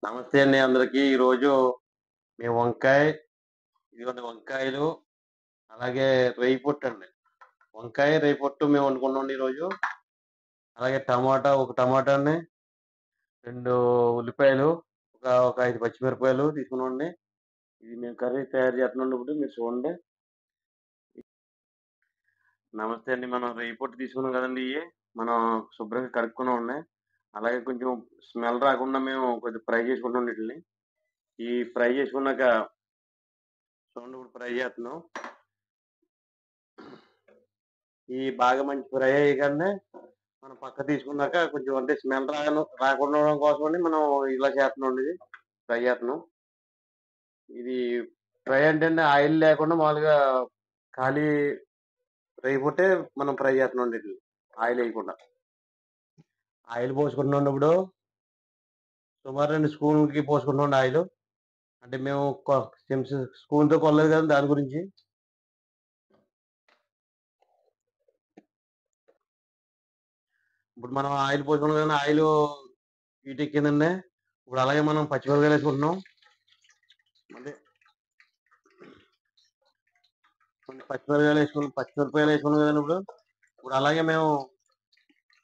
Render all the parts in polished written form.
నమస్తే అండి అందరికి. ఈరోజు మేము ఇదిగోండి వంకాయలు, అలాగే రేయి పొట్టండి. వంకాయ, రేయి పొట్టు మేము వండుకున్నామండి ఈరోజు. అలాగే ఒక టమాటాని, 2 ఉల్లిపాయలు, ఒక 5 పచ్చిమిరపకాయలు తీసుకున్నామండి. ఇది మేము కర్రీ తయారు చేస్తున్నాం ఇప్పుడు మీరు చూడండి. నమస్తే అండి. మనం రేయి పొట్టు తీసుకున్నాం కదండీ ఇయి. మనం శుభ్రంగా కడుక్కున్నామండి. అలాగే కొంచెం స్మెల్ రాకుండా మేము కొంచెం ఫ్రై చేసుకుంటున్నాం వీటిల్ని. ఈ ఫ్రై చేసుకున్నాక చూడండి ఇప్పుడు ఫ్రై చేస్తున్నాం. ఈ బాగా మంచి ఫ్రై అయ్యాకనే మనం పక్కకు తీసుకున్నాక కొంచెం అంటే స్మెల్ రాకుండా ఉండడం కోసమని మనం ఇలా చేస్తున్నామండి ఇది. ఫ్రై చేస్తున్నాం. ఇది ఫ్రై అంటే అండి ఆయిల్ లేకుండా మామూలుగా ఖాళీ వేయకపోతే మనం ఫ్రై చేస్తున్నామండి ఇది. ఆయిల్ వేయకుండా. ఆయిల్ పోసుకుంటున్నాం ఇప్పుడు. సుమారు 2 స్పూన్‌లకి పోసుకుంటున్నామండి ఆయిలు. అంటే మేము స్పూన్‌తో కొలలేదు కదండీ దాని గురించి. ఇప్పుడు మనం ఆయిల్ పోసుకున్నాం కదండీ ఆయిలు హీటెక్కిందండి. ఇప్పుడు అలాగే మనం పచ్చిమిరపకాయలు వేసుకుంటున్నాం. అంటే కొన్ని పచ్చిమిరపకాయలు వేసుకున్నాం కదండీ ఇప్పుడు. ఇప్పుడు అలాగే మేము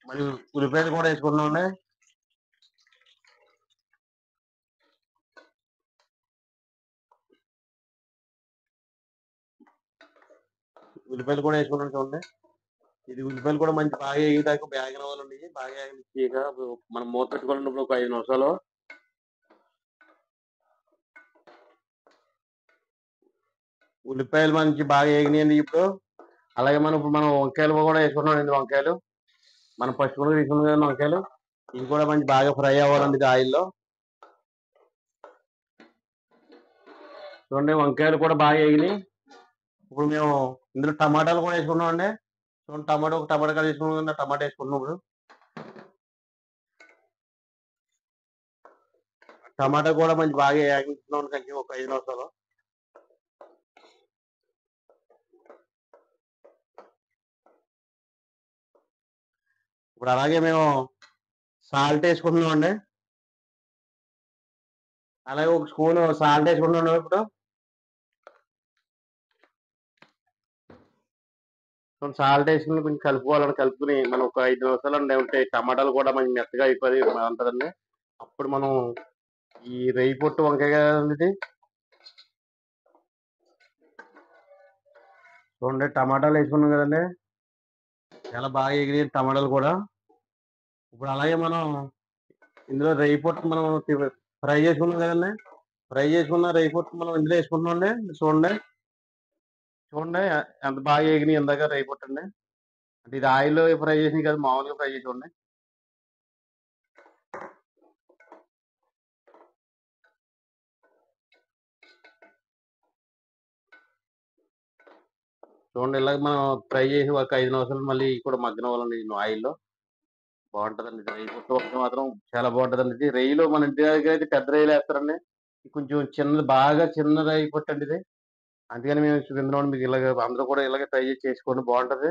మరి ఉల్లిపాయలు కూడా వేసుకుంటున్నామండి. ఉల్లిపాయలు కూడా వేసుకున్నాం చూడండి. ఇది ఉల్లిపాయలు కూడా మంచి బాగా వేగేదాకా వేగనివ్వాలండి. బాగా వేగనిచ్చాక మనం మూత పెట్టుకోవాలండి ఇప్పుడు ఒక 5 నిమిషాలు. ఉల్లిపాయలు మంచి బాగా వేగినాయండి ఇప్పుడు. అలాగే మనం వంకాయలు కూడా వేసుకుంటున్నామండి వంకాయలు. మనం పచ్చిమిరపకాయలు తీసుకున్నాం కదండి వంకాయలు. ఇవి కూడా మంచి బాగా ఫ్రై అవ్వాలండి ఇది ఆయిల్లో. చూడండి వంకాయలు కూడా బాగా వేగినాయి. ఇప్పుడు మేము ఇందులో టమాటాలు కూడా వేసుకున్నామండి. చూడండి ఒక టమాటా కాయ వేసుకున్నాం టమాటా వేసుకుంటున్నాం ఇప్పుడు. టమాటా కూడా మంచి బాగా వేగించుకున్నాం కొంచెం ఒక 5 నిమిషాలు. ఇప్పుడు అలాగే మేము సాల్ట్ వేసుకుంటున్నామండి. అలాగే ఒక స్పూన్ సాల్ట్ వేసుకుంటున్నాం ఇప్పుడు. సాల్ట్ వేసుకుని కొంచెం కలుపుకుని మనం ఒక 5 నిమిషాలు ఉంటే టమాటాలు కూడా మంచి మెత్తగా అయిపోయి బాగుంటుందండి. అప్పుడు మనం ఈ రేయి పొట్టు వంకాయ కదండి ఇది. చూడండి టమాటాలు వేసుకున్నాం కదండి. చాలా బాగా ఎగిరి టమాటాలు కూడా. ఇప్పుడు అలాగే మనం ఇందులో రేయి పొట్టు మనం ఫ్రై చేసుకున్నాం కదండి. ఫ్రై చేసుకున్న రేయి పొట్టు మనం ఇందులో వేసుకుంటున్నామండి. చూడండి చూడండి ఎంత బాగా ఎగినాయి ఇందాక రేయి పొట్టు అండి. అంటే ఇది ఆయిల్లో ఫ్రై చేసి కదా మామూలుగా ఫ్రై చేసి చూడండి. చూడండి ఇలాగ మనం ఫ్రై చేసి ఒక 5 నిమిషాలు మళ్ళీ కూడా మగ్గనివ్వాలండి ఆయిల్లో. బాగుంటదండి ఇది. రేయి పొట్టు వంకాయ మాత్రం చాలా బాగుంటదండి ఇది. రేయిలో మన ఇంటి దగ్గర అయితే పెద్ద రేయిలు వేస్తారండి. ఇది కొంచెం బాగా చిన్న రేయి పొట్టు అండి ఇది. అందుకని మేము చూపించినామండి మీకు ఇలాగ అందరూ కూడా ఇలాగే ట్రై చేసి చేసుకోండి బాగుంటది.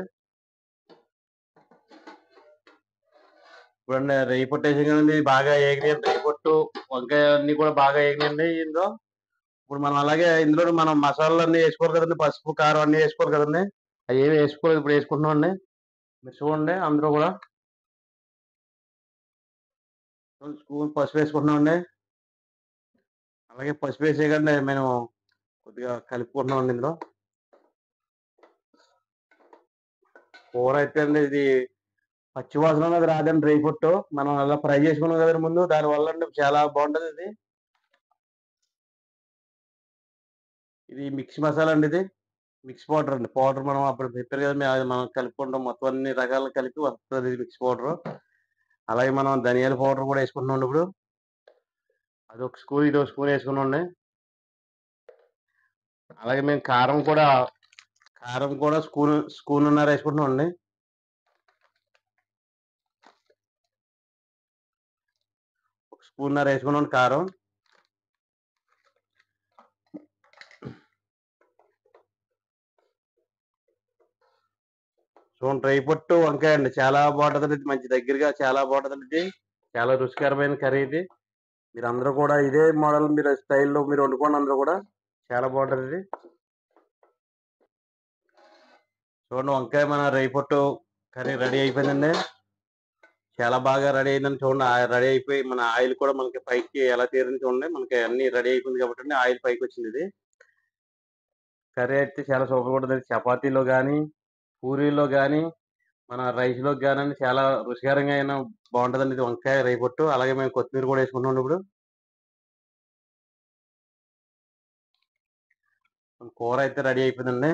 చూడండి రేయి పొట్టు వేసాం కదండి బాగా ఏగినాయి రేయి పొట్టు వంకాయ అన్ని కూడా బాగా ఏగినాయండి ఇందులో. ఇప్పుడు మనం అలాగే ఇందులో మనం మసాలాలు అన్ని వేసుకోరు కదండి. పసుపు కారం అన్ని వేసుకోరు కదండి. అవి ఏమి వేసుకోలేదు ఇప్పుడు వేసుకుంటున్నామండి. మీరు చూడండి అందరూ కూడా స్పూన్ పసుపు వేసుకుంటున్నామండి. అలాగే పసుపు వేసేయకండి మేము కొద్దిగా కలుపుకుంటున్నామండి ఇందులో. కూర అయితే అండి ఇది పచ్చి వాసన అనేది రాదండి రేయి పొట్టు. మనం అలా ఫ్రై చేసుకున్నాం కదండి ముందు దానివల్ల అండి చాలా బాగుంటది ఇది. ఇది మిక్స్ మసాలా అండి ఇది. మిక్స్ పౌడర్ అండి. పౌడర్ మనం అప్పుడు చెప్పారు కదా మనం కలుపుకుంటాం మొత్తం అన్ని రకాలు కలిపి వస్తది మిక్స్ పౌడర్. అలాగే మనం ధనియాల పౌడర్ కూడా వేసుకుంటున్నాం ఇప్పుడు. అదొక స్పూన్ ఇదొక స్పూన్ వేసుకున్నాండి. అలాగే మేము కారం కూడా స్పూన్నర వేసుకుంటున్నామండి. ఒక స్పూన్నర వేసుకున్నాం కారం. చూడండి రేయి పొట్టు వంకాయ అండి చాలా బాగుంటదండి. మంచి దగ్గరగా చాలా బాగుంటదండి ఇది. చాలా రుచికరమైన కర్రీ ఇది. మీరందరూ కూడా ఇదే మోడల్ మీరు స్టైల్‌లో మీరు వండుకోండి అందరూ కూడా. చాలా బావుంటదిది. చూడండి వంకాయ మన రేయిపొట్టు కర్రీ రెడీ అయిపోయిందండి. చాలా బాగా రెడీ అయిందండి చూడండి. రెడీ అయిపోయి మన ఆయిల్ కూడా మనకి పైకి ఎలా తేలింది చూడండి. మనకి అన్నీ రెడీ అయిపోయింది కాబట్టండి ఆయిల్ పైకొచ్చిందిది. కర్రీ అయితే చాలా సూపర్‌గా ఉంటది. చపాతీలో గానీ, పూరీలో గానీ, మన రైస్‌లోకి గానండి చాలా రుచికరంగా అయిన బావుంటదండి ఇది వంకాయ రేయిపొట్టు. అలాగే మేము కొత్తిమీర కూడా యేసుకుంటున్నామండి ఇప్పుడు. మన కూర అయితే రెడీ అయిపోయిందండి.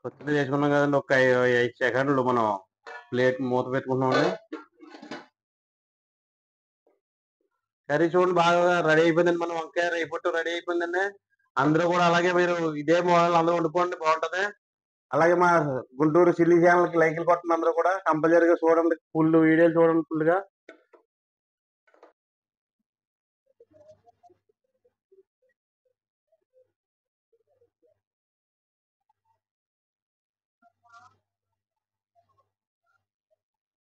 కొత్తిమీర యేసుకున్నాం కదండీ! ఒక 5 సెకండ్లు మనం ప్లేట్ మూత పెట్టుకుంటున్నామండి. కర్రీ చూడండి బాగా రెడీ అయిపోయిందండి. మన వంకాయ రేయిపొట్టు రెడీ అయిపోయిందండి. అందరూ కూడా అలాగే మీరు ఇదే మోడల్ అందరూ వండుకోండి బావుంటది. అలాగే మా గుంటూరు చిల్లీ ఛానెల్‌కి లైకులు కొట్టండి అందరూ కూడా. కంపల్సరీగా చూడండి. ఫుల్ వీడియోలు చూడండి ఫుల్‌గా.